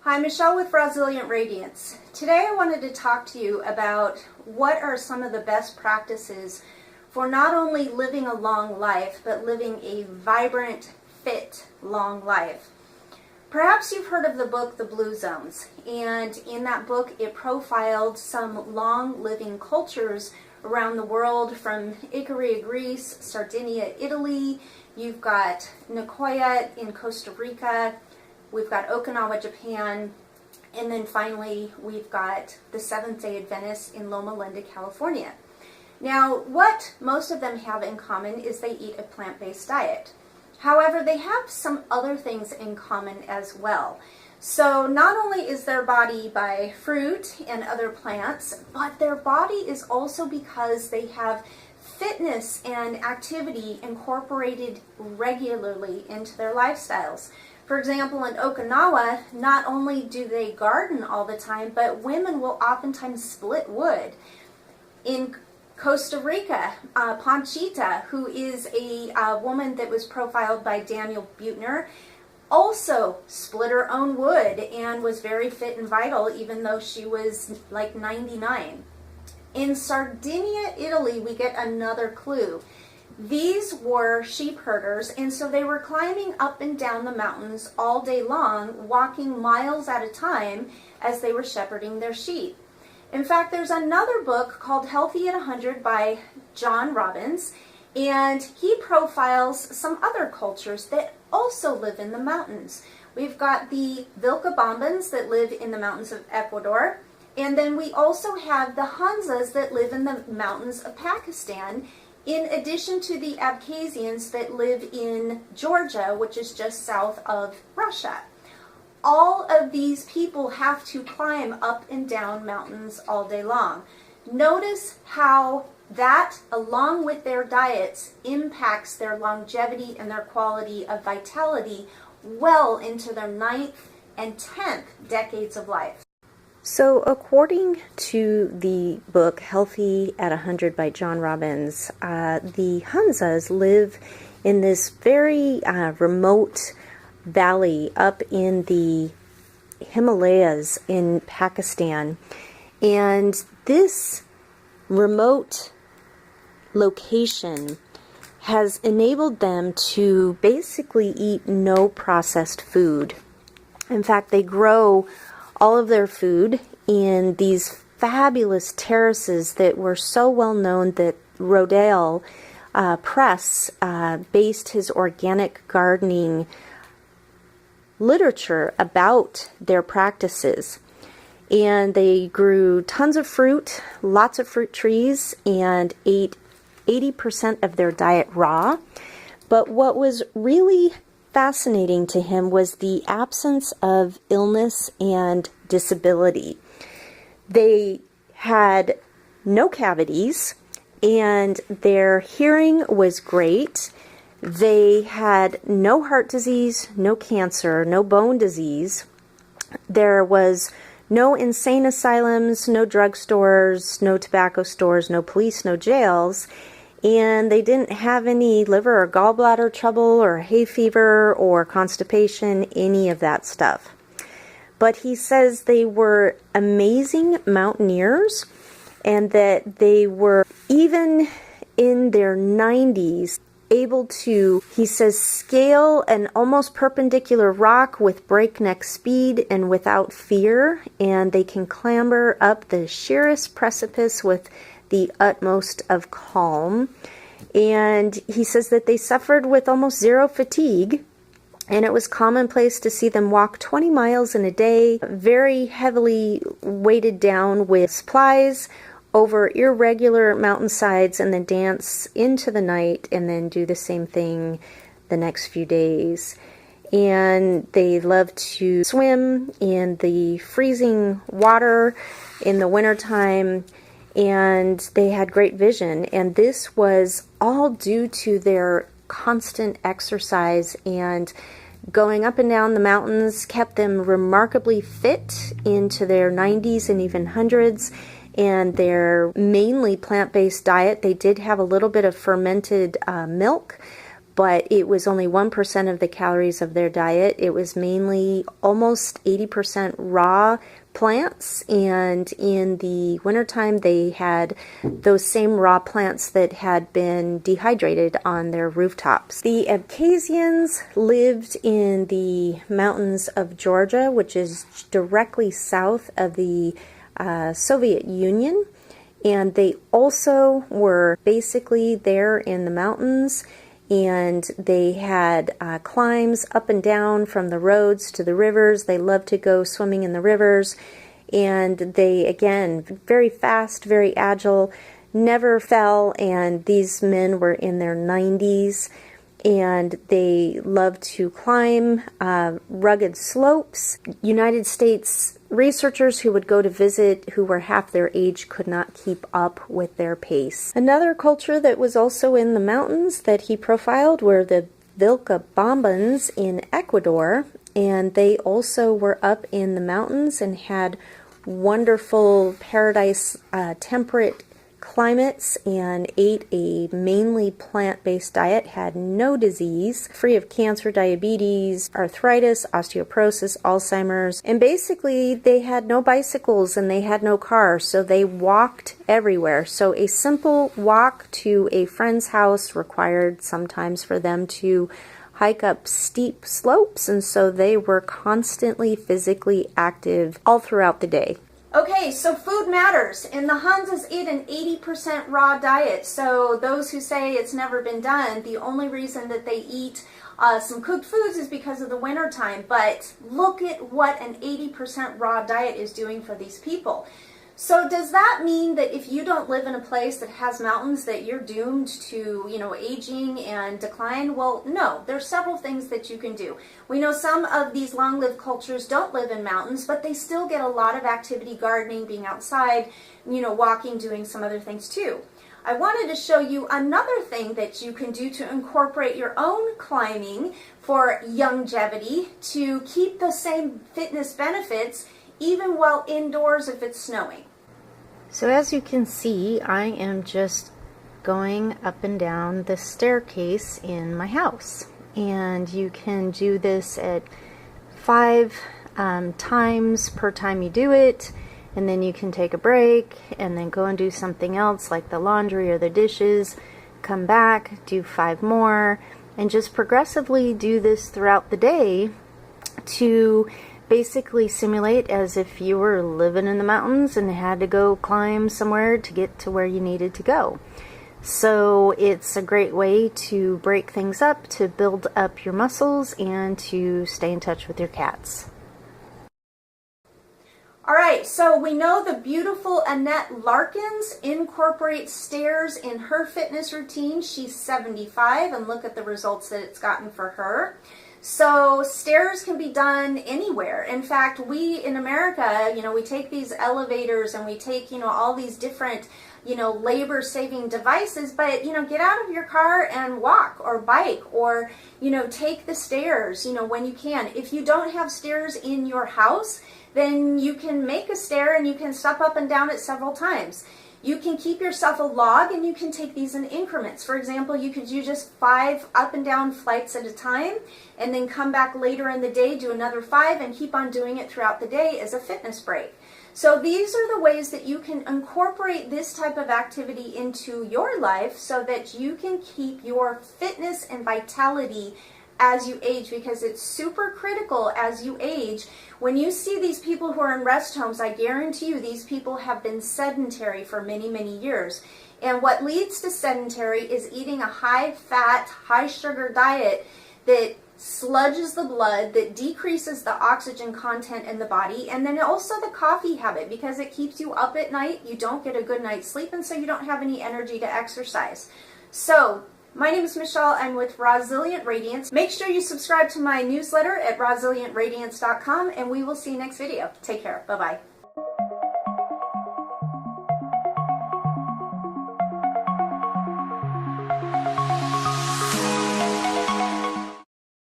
Hi, Michelle with Resilient Radiance. Today I wanted to talk to you about what are some of the best practices for not only living a long life, but living a vibrant, fit, long life. Perhaps you've heard of the book, The Blue Zones, and in that book it profiled some long living cultures around the world, from Icaria, Greece, Sardinia, Italy. You've got Nicoya in Costa Rica. We've got Okinawa, Japan, and then finally we've got the Seventh-day Adventists in Loma Linda, California. Now, what most of them have in common is they eat a plant-based diet. However, they have some other things in common as well. So not only is their body by fruit and other plants, but their body is also because they have fitness and activity incorporated regularly into their lifestyles. For example, in Okinawa, not only do they garden all the time, but women will oftentimes split wood. In Costa Rica, Panchita, who is a woman that was profiled by Daniel Buettner, also split her own wood and was very fit and vital, even though she was like 99. In Sardinia, Italy, we get another clue. These were sheep herders, and so they were climbing up and down the mountains all day long, walking miles at a time as they were shepherding their sheep. In fact, there's another book called Healthy at 100 by John Robbins, and he profiles some other cultures that also live in the mountains. We've got the Vilcabambans that live in the mountains of Ecuador, and then we also have the Hunzas that live in the mountains of Pakistan, in addition to the Abkhazians that live in Georgia, which is just south of Russia. All of these people have to climb up and down mountains all day long. Notice how that, along with their diets, impacts their longevity and their quality of vitality well into their 9th and 10th decades of life. So according to the book Healthy at 100 by John Robbins, the Hunzas live in this very remote valley up in the Himalayas in Pakistan. And this remote location has enabled them to basically eat no processed food. In fact, they grow all of their food in these fabulous terraces that were so well known that Rodale Press based his organic gardening literature about their practices. And they grew tons of fruit, lots of fruit trees, and ate 80% of their diet raw. But what was really fascinating to him was the absence of illness and disability. They had no cavities, and their hearing was great. They had no heart disease, no cancer, no bone disease. There was no insane asylums, no drugstores, no tobacco stores, no police, no jails. And they didn't have any liver or gallbladder trouble or hay fever or constipation, any of that stuff. But he says they were amazing mountaineers, and that they were, even in their 90s, able to, he says, scale an almost perpendicular rock with breakneck speed and without fear, and they can clamber up the sheerest precipice with the utmost of calm. And he says that they suffered with almost zero fatigue, and it was commonplace to see them walk 20 miles in a day, very heavily weighted down with supplies over irregular mountainsides, and then dance into the night and then do the same thing the next few days. And they love to swim in the freezing water in the wintertime, and they had great vision. And this was all due to their constant exercise, and going up and down the mountains kept them remarkably fit into their 90s and even hundreds. And their mainly plant-based diet, they did have a little bit of fermented milk, but it was only 1% of the calories of their diet. It was mainly almost 80% raw plants, and in the wintertime they had those same raw plants that had been dehydrated on their rooftops. The Abkhazians lived in the mountains of Georgia, which is directly south of the Soviet Union, and they also were basically there in the mountains, and they had climbs up and down from the roads to the rivers. They loved to go swimming in the rivers, and they, again, very fast, very agile, never fell, and these men were in their 90s, and they loved to climb rugged slopes. United States researchers who would go to visit who were half their age could not keep up with their pace. Another culture that was also in the mountains that he profiled were the Vilcabambans in Ecuador, and they also were up in the mountains and had wonderful paradise temperate climates and ate a mainly plant-based diet, had no disease, free of cancer, diabetes, arthritis, osteoporosis, Alzheimer's, and basically they had no bicycles and they had no cars, so they walked everywhere. So a simple walk to a friend's house required sometimes for them to hike up steep slopes, and so they were constantly physically active all throughout the day. Okay, so food matters, and the Huns eat an 80% raw diet. So those who say it's never been done, the only reason that they eat some cooked foods is because of the winter time. But look at what an 80% raw diet is doing for these people. So does that mean that if you don't live in a place that has mountains that you're doomed to, aging and decline? Well, no. There's several things that you can do. We know some of these long-lived cultures don't live in mountains, but they still get a lot of activity, gardening, being outside, walking, doing some other things too. I wanted to show you another thing that you can do to incorporate your own climbing for Youngevity to keep the same fitness benefits even while indoors if it's snowing. So as you can see, I am just going up and down the staircase in my house. And you can do this at 5 times per time you do it. And then you can take a break and then go and do something else like the laundry or the dishes. Come back, do 5 more, and just progressively do this throughout the day to basically simulate as if you were living in the mountains and had to go climb somewhere to get to where you needed to go. So it's a great way to break things up, to build up your muscles, and to stay in touch with your cats. All right, so we know the beautiful Annette Larkins incorporates stairs in her fitness routine. She's 75, and look at the results that it's gotten for her. So stairs can be done anywhere. In fact, we in America, we take these elevators and we take, all these different, labor-saving devices, but, get out of your car and walk or bike or, take the stairs, when you can. If you don't have stairs in your house, then you can make a stair and you can step up and down it several times. You can keep yourself a log and you can take these in increments. For example, you could do just 5 up and down flights at a time and then come back later in the day, do another 5 and keep on doing it throughout the day as a fitness break. So these are the ways that you can incorporate this type of activity into your life so that you can keep your fitness and vitality as you age, because it's super critical as you age. When you see these people who are in rest homes, I guarantee you these people have been sedentary for many, many years. And what leads to sedentary is eating a high-fat, high-sugar diet that sludges the blood, that decreases the oxygen content in the body, and then also the coffee habit, because it keeps you up at night, you don't get a good night's sleep, and so you don't have any energy to exercise. So my name is Michelle. I'm with Resilient Radiance. Make sure you subscribe to my newsletter at resilientradiance.com, and we will see you next video. Take care. Bye-bye.